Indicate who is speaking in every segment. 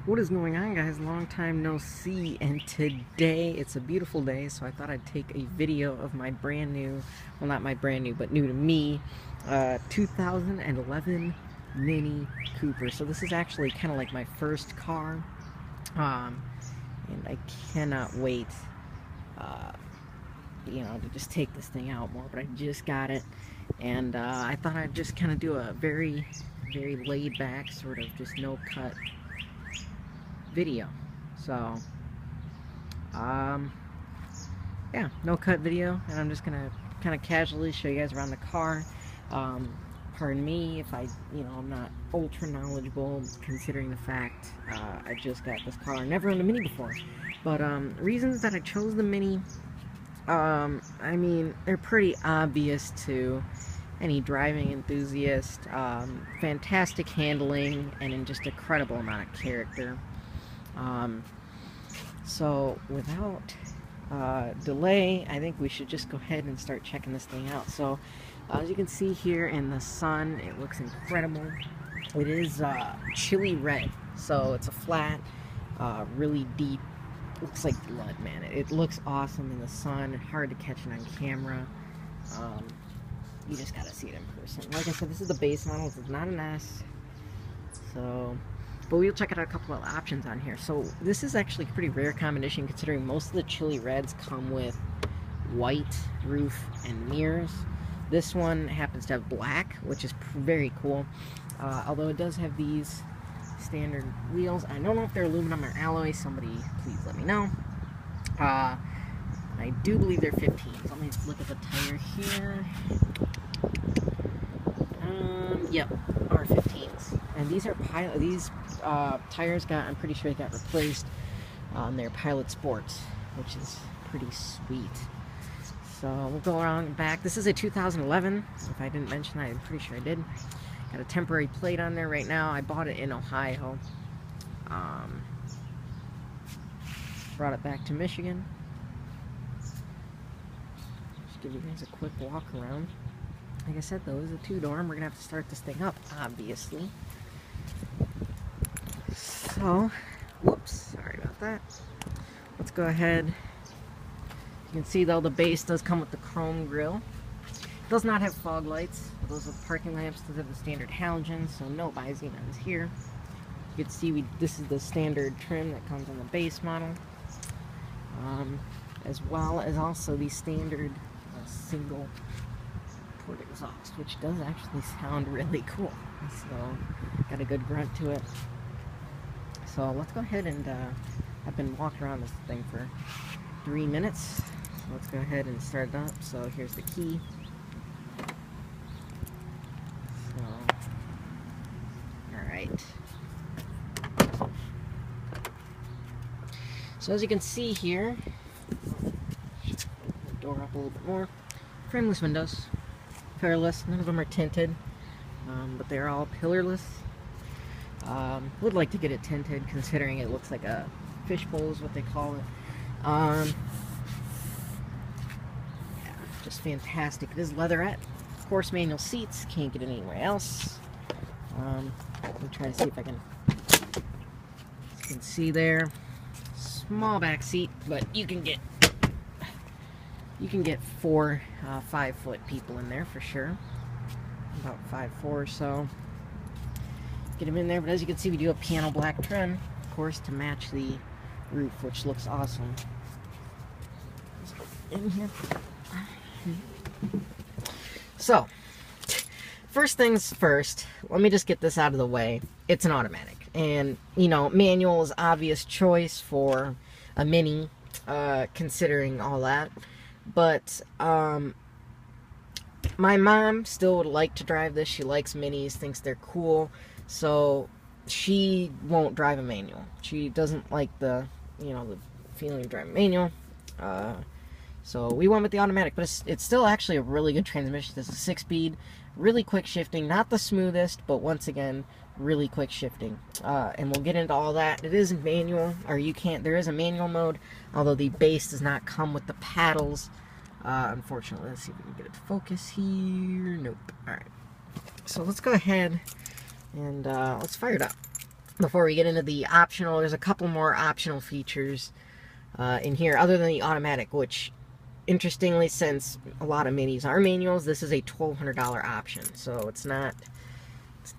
Speaker 1: What is going on, guys? Long time no see, and today it's a beautiful day, so I thought I'd take a video of my brand new, well, not my brand new, but new to me, 2011 Mini Cooper. So this is actually kind of like my first car, and I cannot wait, uh, to just take this thing out more. But I just got it, and I thought I'd just kind of do a very, very laid back, sort of just no cut video. So, um, yeah, no cut video, and I'm just gonna kind of casually show you guys around the car. Um, Pardon me if I'm not ultra knowledgeable, considering the fact I just got this car. I never owned a Mini before, but reasons that I chose the Mini, I mean, they're pretty obvious to any driving enthusiast. Fantastic handling and in just incredible amount of character. So without delay, I think we should just go ahead and start checking this thing out. So as you can see here in the sun, it looks incredible. It is chili red, so it's a flat, really deep, looks like blood, man. It looks awesome in the sun, hard to catch it on camera. You just gotta see it in person. Like I said, this is the base model, this is not an S. So, but we'll check out a couple of options on here. So this is actually a pretty rare combination, considering most of the chili reds come with white roof and mirrors. This one happens to have black, which is very cool. Although it does have these standard wheels. I don't know if they're aluminum or alloy. Somebody please let me know. I do believe they're 15s. Let me look at the tire here. Yep, R15s. And these are tires I'm pretty sure they got replaced on their Pilot Sports, which is pretty sweet. So we'll go around back. This is a 2011. If I didn't mention that, I'm pretty sure I did. Got a temporary plate on there right now. I bought it in Ohio. Brought it back to Michigan. Just give you guys a quick walk around. Like I said, though, it's a two-door, and we're going to have to start this thing up, obviously. So, whoops, sorry about that. Let's go ahead. You can see, though, the base does come with the chrome grille. It does not have fog lights. Those are parking lamps. Those have the standard halogens, so no bi-xenons here. You can see this is the standard trim that comes on the base model. As well as also the standard single port exhaust, which does actually sound really cool. So, got a good grunt to it. So let's go ahead and, I've been walking around this thing for 3 minutes. So let's go ahead and start it up. So here's the key. So, alright. So as you can see here, the door up a little bit more. Frameless windows. Pillarless. None of them are tinted, but they're all pillarless. Would like to get it tinted, considering it looks like a fishbowl is what they call it. Yeah, just fantastic. It is leatherette. Of course, manual seats. Can't get it anywhere else. Let me try to see if I can. As you can see there, small back seat, but you can get 4 5-foot people in there for sure. About 5'4" or so. Get them in there, but as you can see, we do a piano black trim, of course, to match the roof, which looks awesome. In here. So, first things first, let me just get this out of the way. It's an automatic, and manual is obvious choice for a Mini, considering all that. But my mom still would like to drive this. She likes Minis, thinks they're cool. So she won't drive a manual. She doesn't like the feeling of driving manual. So we went with the automatic, but it's still actually a really good transmission. This is 6-speed, really quick shifting. Not the smoothest, but once again, really quick shifting. And we'll get into all that. It is manual, or there is a manual mode, although the base does not come with the paddles. Unfortunately, let's see if we can get it to focus here. Nope. Alright. So let's go ahead and let's fire it up. before we get into the optional, there's a couple more optional features in here other than the automatic, which interestingly, since a lot of Minis are manuals, this is a $1,200 option, so it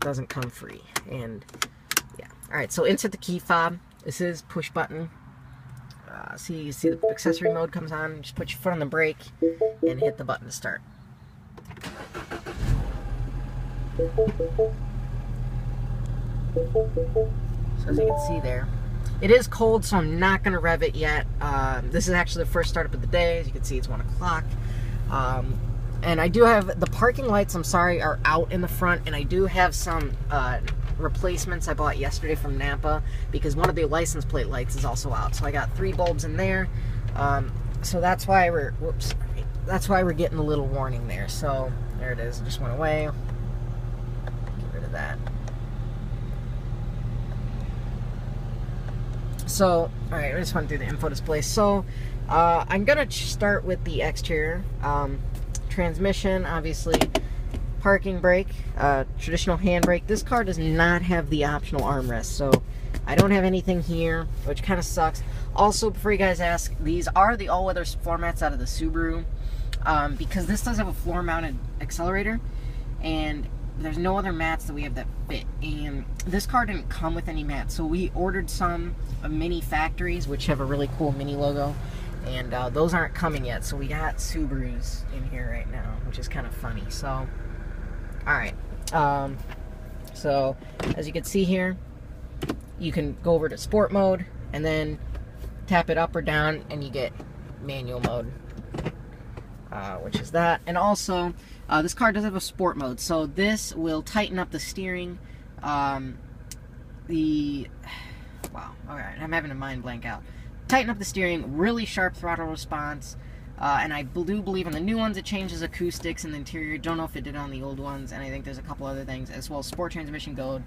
Speaker 1: doesn't come free. And yeah, all right, so insert the key fob. This is push button. You see the accessory mode comes on. Just put your foot on the brake and hit the button to start. So as you can see there, it is cold, so I'm not going to rev it yet. This is actually the first startup of the day. As you can see, it's 1 o'clock. And I do have the parking lights, I'm sorry, are out in the front, and I do have some replacements I bought yesterday from Napa because one of the license plate lights is also out. So I got 3 bulbs in there. So that's why we're getting a little warning there. So there it is. It just went away. Get rid of that. So, all right, I just went through the info display. So I'm gonna start with the exterior. Transmission, obviously. Parking brake, traditional handbrake. This car does not have the optional armrest, so I don't have anything here, which kind of sucks. Also, before you guys ask, these are the all-weather floor mats out of the Subaru, because this does have a floor-mounted accelerator, and there's no other mats that we have that fit. And this car didn't come with any mats, so we ordered some Mini factories, which have a really cool Mini logo, and those aren't coming yet. So we got Subarus in here right now, which is kind of funny. So. Alright, so as you can see here, you can go over to sport mode and then tap it up or down and you get manual mode, which is that. And also, this car does have a sport mode, so this will tighten up the steering. Wow, alright, I'm having a mind blank out. Tighten up the steering, really sharp throttle response. And I do believe in the new ones it changes acoustics in the interior. Don't know if it did on the old ones, and I think there's a couple other things as well. Sport transmission code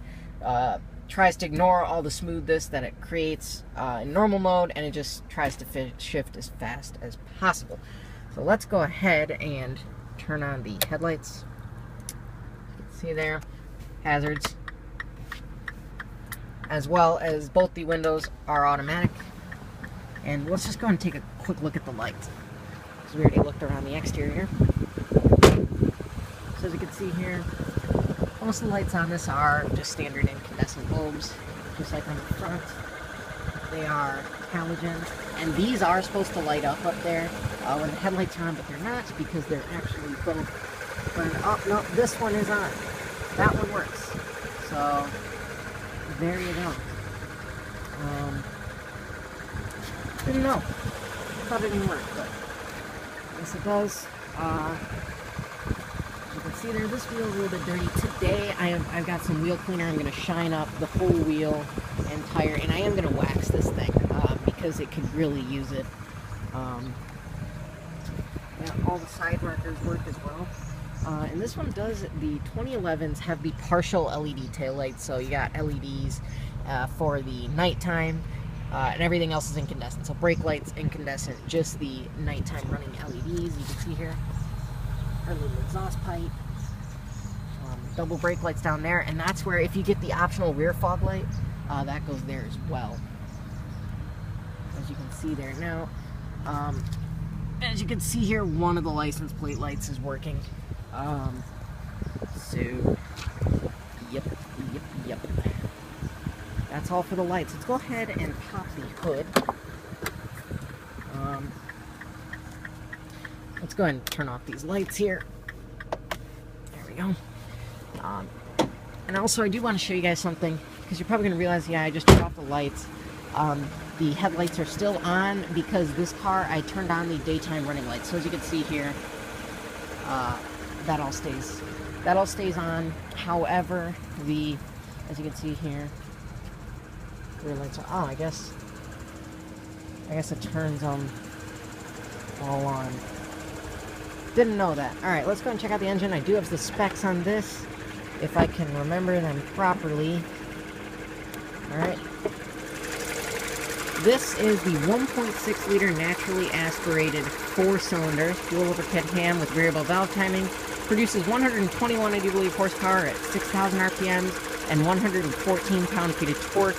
Speaker 1: tries to ignore all the smoothness that it creates in normal mode, and it just tries to shift as fast as possible. So let's go ahead and turn on the headlights. You can see there, hazards, as well as both the windows are automatic. And let's just go and take a quick look at the lights. We already looked around the exterior. So as you can see here, most of the lights on this are just standard incandescent bulbs, just like on the front. They are halogen, and these are supposed to light up there when the headlights are on, but they're not because they're actually both. Oh no, this one is on. That one works. So there you go. Didn't know. Thought it didn't work, but. Yes, it does. As you can see there, this wheel is a little bit dirty. Today, I've got some wheel cleaner. I'm going to shine up the whole wheel and tire, and I am going to wax this thing because it could really use it. Yeah, all the side markers work as well. And this one does, the 2011s have the partial LED taillights, so you got LEDs for the nighttime. And everything else is incandescent. So brake lights, incandescent, just the nighttime running LEDs. You can see here our little exhaust pipe. Double brake lights down there, and that's where if you get the optional rear fog light, that goes there as well. As you can see there now. As you can see here, one of the license plate lights is working. So, yep. That's all for the lights. Let's go ahead and pop the hood. Let's go ahead and turn off these lights here. There we go. And also, I do want to show you guys something, because you're probably going to realize, yeah, I just turned off the lights. The headlights are still on because this car, I turned on the daytime running lights. So as you can see here, that all stays on. However, as you can see here, rear lights are, I guess it turns them all on. Didn't know that. Alright, let's go and check out the engine. I do have the specs on this, if I can remember them properly. Alright. This is the 1.6 liter naturally aspirated 4-cylinder dual overhead cam with variable valve timing. Produces 121, I do believe, horsepower at 6,000 RPMs. and 114 pound-feet of torque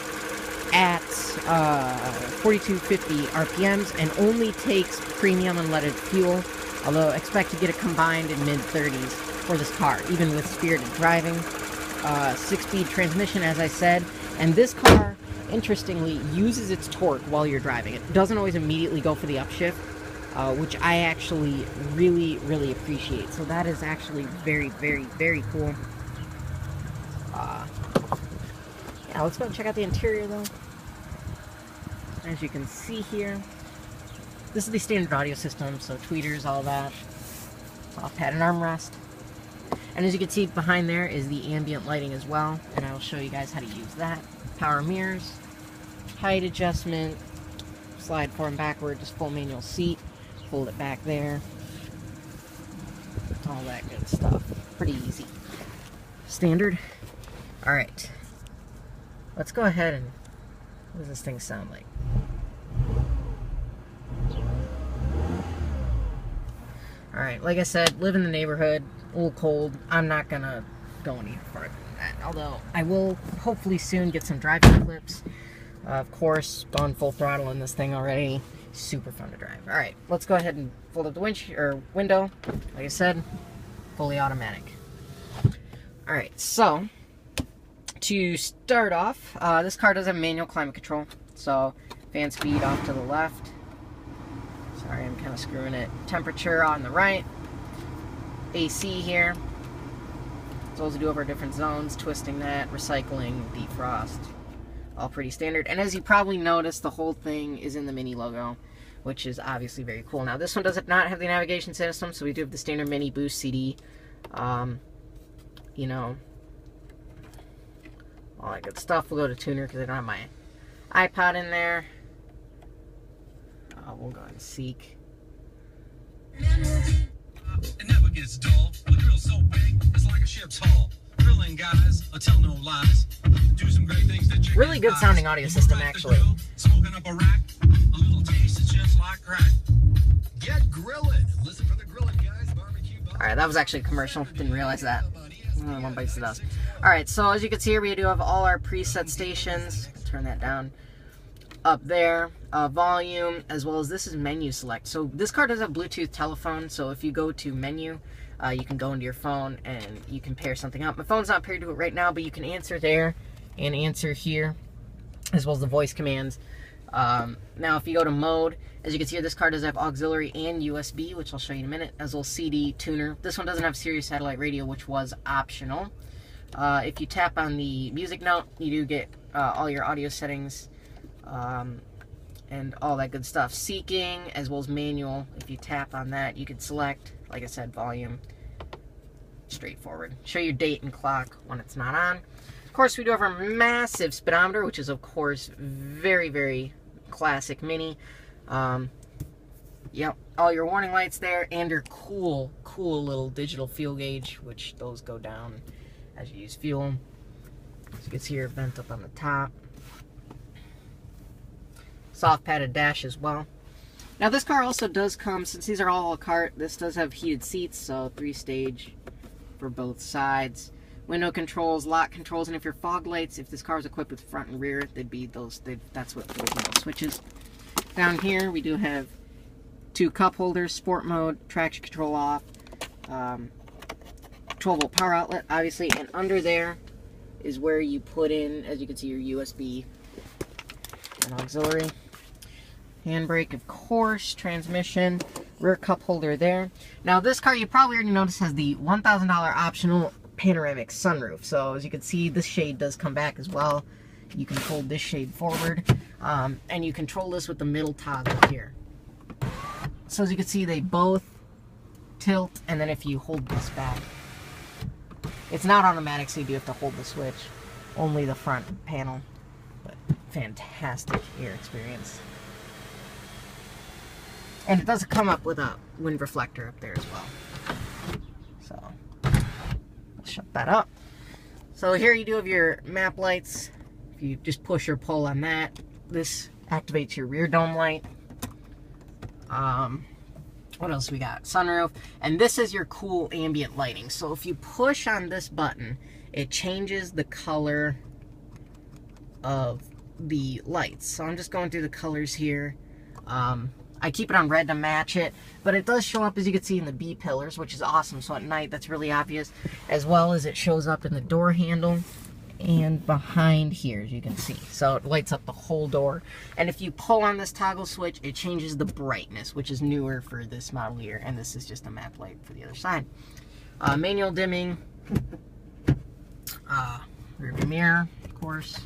Speaker 1: at 4250 RPMs, and only takes premium unleaded fuel, although expect to get it combined in mid-30s for this car, even with spirited driving. 6-speed transmission, as I said, and this car, interestingly, uses its torque while you're driving. It doesn't always immediately go for the upshift, which I actually really, really appreciate. So that is actually very, very, very cool. Yeah, let's go and check out the interior, though. As you can see here, this is the standard audio system, so tweeters, all that. Soft pad and armrest. And as you can see, behind there is the ambient lighting as well, and I will show you guys how to use that. Power mirrors, height adjustment, slide forward and backward, just full manual seat, fold it back there, all that good stuff. Pretty easy. Standard. Alright, let's go ahead and, what does this thing sound like? Alright, like I said, live in the neighborhood, a little cold. I'm not gonna go any farther than that, although I will hopefully soon get some driving clips. Of course, gone full throttle in this thing already. Super fun to drive. Alright, let's go ahead and fold up the window. Like I said, fully automatic. Alright, so to start off, this car does have manual climate control. So, fan speed off to the left. Sorry, I'm kind of screwing it. Temperature on the right. AC here. So as we do over different zones, twisting that, recycling, defrost. All pretty standard. And as you probably noticed, the whole thing is in the Mini logo, which is obviously very cool. Now, this one does not have the navigation system, so we do have the standard Mini Boost CD. You know, all that good stuff. We'll go to tuner because I don't have my iPod in there. We'll go ahead and seek.
Speaker 2: It never gets dull. The grill's so big, it's like a ship's hull. Grilling guys, tell no lies. Do some great things that you
Speaker 1: really good sounding audio system, actually.
Speaker 2: Smoking up a rack, a little taste is just like crack. Get grilling. Listen for the grilling guys. Barbecue.
Speaker 1: Alright, that was actually a commercial. Didn't realize that. One bites the dust. Alright, so as you can see here, we do have all our preset stations. Turn that down. Up there, volume, as well as this is menu select. So this car does have Bluetooth telephone, so if you go to menu, you can go into your phone and you can pair something up. My phone's not paired to it right now, but you can answer there and answer here, as well as the voice commands. Now if you go to mode, as you can see here, this car does have auxiliary and USB, which I'll show you in a minute, as well as CD, tuner. This one doesn't have Sirius satellite radio, which was optional. If you tap on the music note, you do get all your audio settings, and all that good stuff. Seeking, as well as manual. If you tap on that, you can select, like I said, volume. Straightforward. Show your date and clock when it's not on. Of course, we do have our massive speedometer, which is, of course, very, very classic Mini. Yep, all your warning lights there, and your cool little digital fuel gauge, which those go down as you use fuel. As you can see your vent up on the top. Soft padded dash as well. Now this car also does come, since these are all a la carte, this does have heated seats, so 3-stage for both sides. Window controls, lock controls, and if your fog lights, if this car is equipped with front and rear, they'd be those, that's what those switches. Down here we do have 2 cup holders, sport mode, traction control off, 12-volt power outlet, obviously, and under there is where you put in, as you can see, your USB and auxiliary. Handbrake, of course, transmission, rear cup holder there. Now this car, you probably already noticed, has the $1,000 optional panoramic sunroof. So as you can see, this shade does come back as well. You can fold this shade forward, and you control this with the middle toggle here. So as you can see, they both tilt, and then if you hold this back, it's not automatic, so you do have to hold the switch. Only the front panel, but fantastic ear experience. And it does come up with a wind reflector up there as well. So, I'll shut that up. So here you do have your map lights. If you just push or pull on that, this activates your rear dome light. What else we got? Sunroof. And this is your cool ambient lighting. So if you push on this button, it changes the color of the lights. So I'm just going through the colors here. I keep it on red to match it, but it does show up, as you can see, in the B pillars, which is awesome. So at night, that's really obvious, as well as it shows up in the door handle and behind here, as you can see. So it lights up the whole door. And if you pull on this toggle switch, it changes the brightness, which is newer for this model here. And this is just a map light for the other side. Manual dimming, rear view mirror, of course.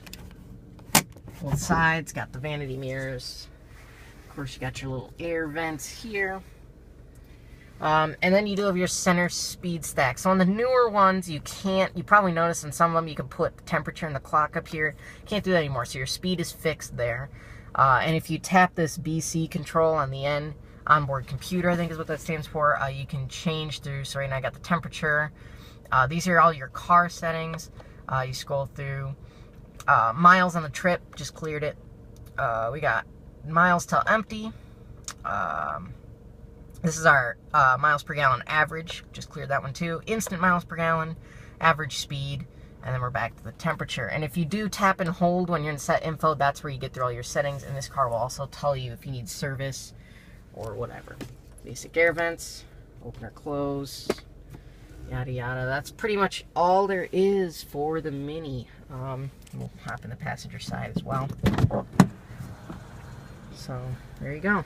Speaker 1: Both sides, got the vanity mirrors. Of course, you got your little air vents here. And then you do have your center speed stack. So on the newer ones, you probably noticed in some of them, you can put the temperature and the clock up here. Can't do that anymore, so your speed is fixed there. And if you tap this BC control on the end, onboard computer, I think is what that stands for, you can change through. So right now I got the temperature. These are all your car settings. You scroll through. Miles on the trip, just cleared it. We got miles till empty. This is our miles per gallon average, just cleared that one too. Instant miles per gallon, average speed, and then we're back to the temperature. And if you do tap and hold when you're in set info, that's where you get through all your settings, and this car will also tell you if you need service or whatever. Basic air vents, open or close, yada yada. That's pretty much all there is for the Mini. We'll hop in the passenger side as well. So there you go.